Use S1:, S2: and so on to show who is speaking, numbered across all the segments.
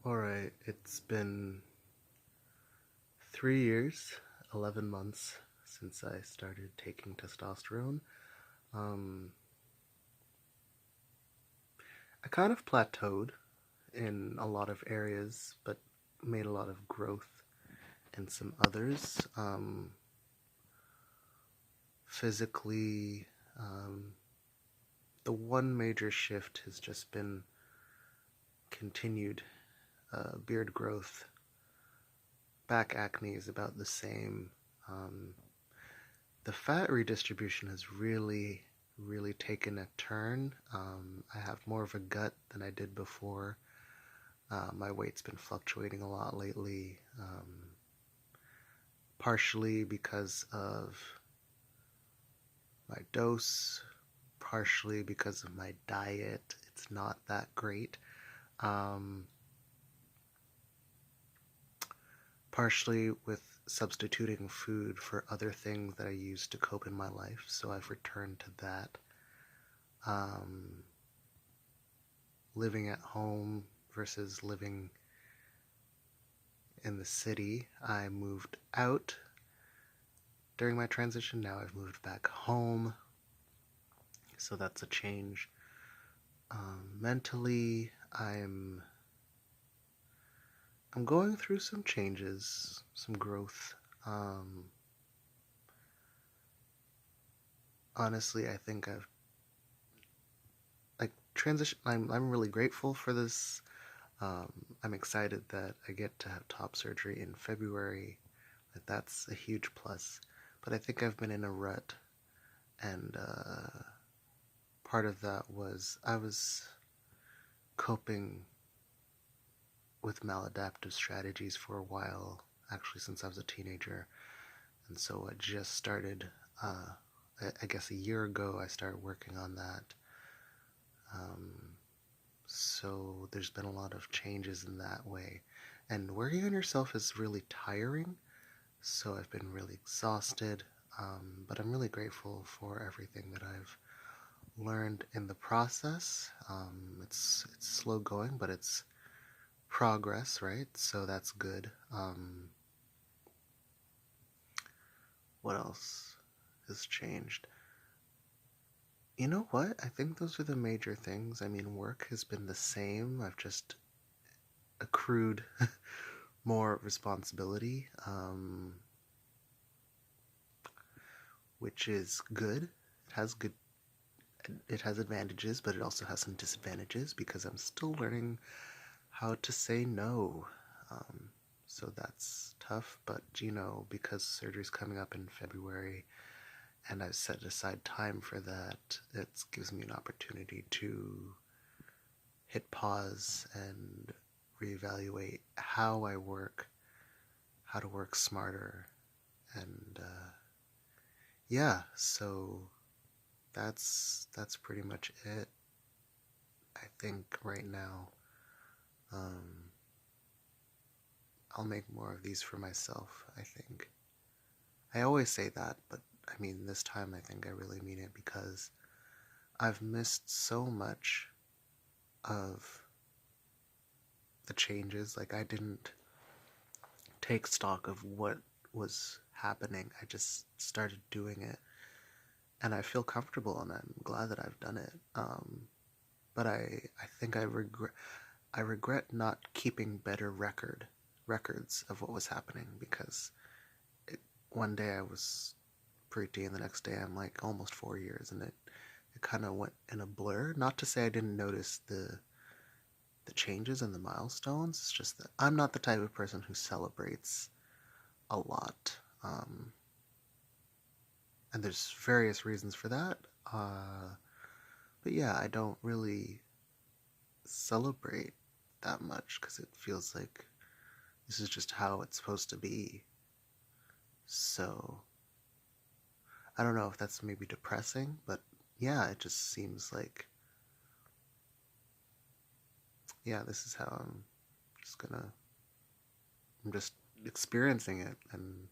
S1: Alright, it's been 3 years, 11 months since I started taking testosterone. Um, I kind of plateaued in a lot of areas, but made a lot of growth in some others. Physically, the one major shift has just been continued beard growth. Back acne is about the same. Um, the fat redistribution has really taken a turn. I have more of a gut than I did before. My weight's been fluctuating a lot lately, partially because of my dose, partially because of my diet. It's not that great. Um, Partially with substituting food for other things that I used to cope in my life, so I've returned to that. Um, Living at home versus living in the city. I moved out during my transition. Now I've moved back home, so that's a change. Mentally, I'm going through some changes, some growth. Um, Honestly, I think I've like transition. I'm really grateful for this. I'm excited that I get to have top surgery in February. That's a huge plus. But I think I've been in a rut, and part of that was I was coping with maladaptive strategies for a while, actually since I was a teenager. And so I just started, I guess a year ago, I started working on that. Um, so there's been a lot of changes in that way. And working on yourself is really tiring. So I've been really exhausted. But I'm really grateful for everything that I've learned in the process. It's slow going, but it's progress, right? So that's good. What else has changed? You know what? I think those are the major things. I mean, work has been the same. I've just accrued more responsibility, which is good. It has advantages, but it also has some disadvantages because I'm still learning how to say no. Um, so that's tough, but because surgery's coming up in February and I've set aside time for that, it gives me an opportunity to hit pause and reevaluate how I work, how to work smarter, and yeah, so that's pretty much it. I think right now, um, I'll make more of these for myself. I think I always say that, but I mean this time I think I really mean it because I've missed so much of the changes. Like I didn't take stock of what was happening. I just started doing it, and I feel comfortable, and I'm glad that I've done it. But I think I regret not keeping better records of what was happening because one day I was pretty, and the next day I'm like almost 4 years, and it kind of went in a blur. Not to say I didn't notice the changes and the milestones. It's just that I'm not the type of person who celebrates a lot. And there's various reasons for that. But yeah, I don't really celebrate that much because it feels like this is just how it's supposed to be. So I don't know if that's maybe depressing, but yeah, it just seems like, yeah, this is how just gonna, I'm just experiencing it, and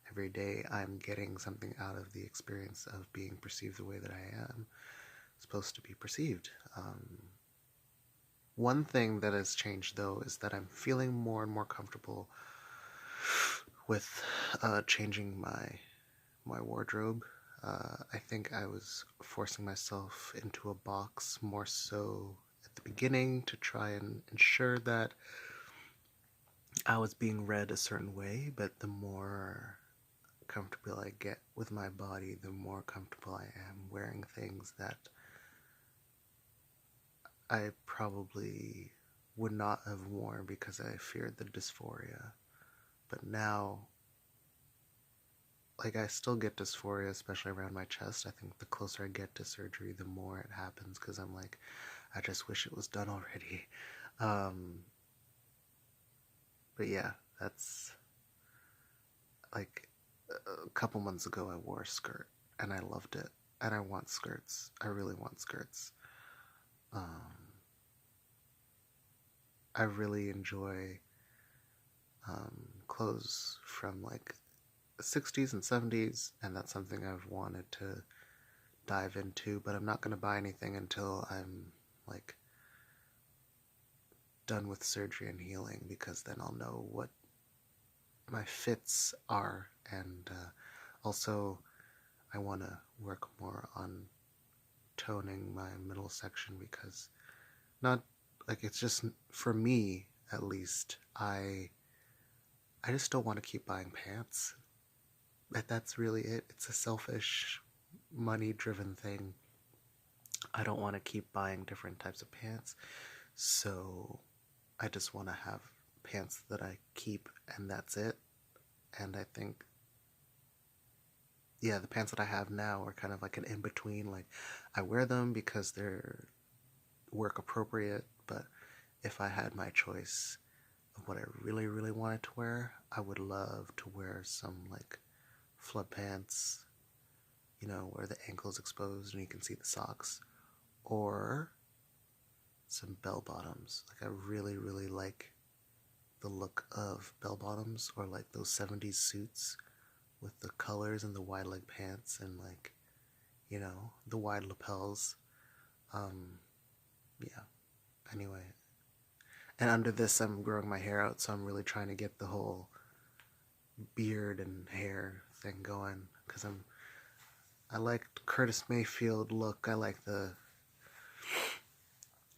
S1: every day I'm getting something out of the experience of being perceived the way that I am supposed to be perceived. One thing that has changed though is that I'm feeling more and more comfortable with changing my wardrobe. I think I was forcing myself into a box more so at the beginning to try and ensure that I was being read a certain way, but the more comfortable I get with my body, the more comfortable I am wearing things that I probably would not have worn because I feared the dysphoria. But now, like, I still get dysphoria, especially around my chest. I think the closer I get to surgery, the more it happens because I'm like, I just wish it was done already. Um, but yeah, that's like a couple months ago, I wore a skirt and I loved it. And I want skirts. I really want skirts. Um, I really enjoy clothes from like the 60s and 70s, and that's something I've wanted to dive into, but I'm not going to buy anything until I'm like done with surgery and healing because then I'll know what my fits are. And also, I want to work more on toning my middle section because not like it's just for me at least. I just don't want to keep buying pants. That's really it. It's a selfish, money driven thing. I don't want to keep buying different types of pants. So I just want to have pants that I keep and that's it. And I think, yeah, the pants that I have now are kind of like an in between. Like, I wear them because they're work appropriate, but if I had my choice of what I really, really wanted to wear, I would love to wear some like flood pants, where the ankle is exposed and you can see the socks, or some bell bottoms. Like, I really, really like the look of bell bottoms or like those 70s suits with the colors and the wide leg pants and like, the wide lapels. Um, yeah, anyway. And under this, I'm growing my hair out, so I'm really trying to get the whole beard and hair thing going because I like Curtis Mayfield look. I like the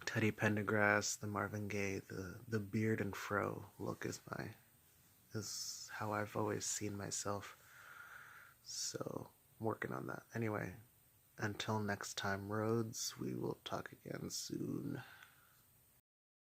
S1: Teddy Pendergrass, the Marvin Gaye, the beard and fro look is how I've always seen myself. So I'm working on that. Anyway, until next time, Rhodes, we will talk again soon.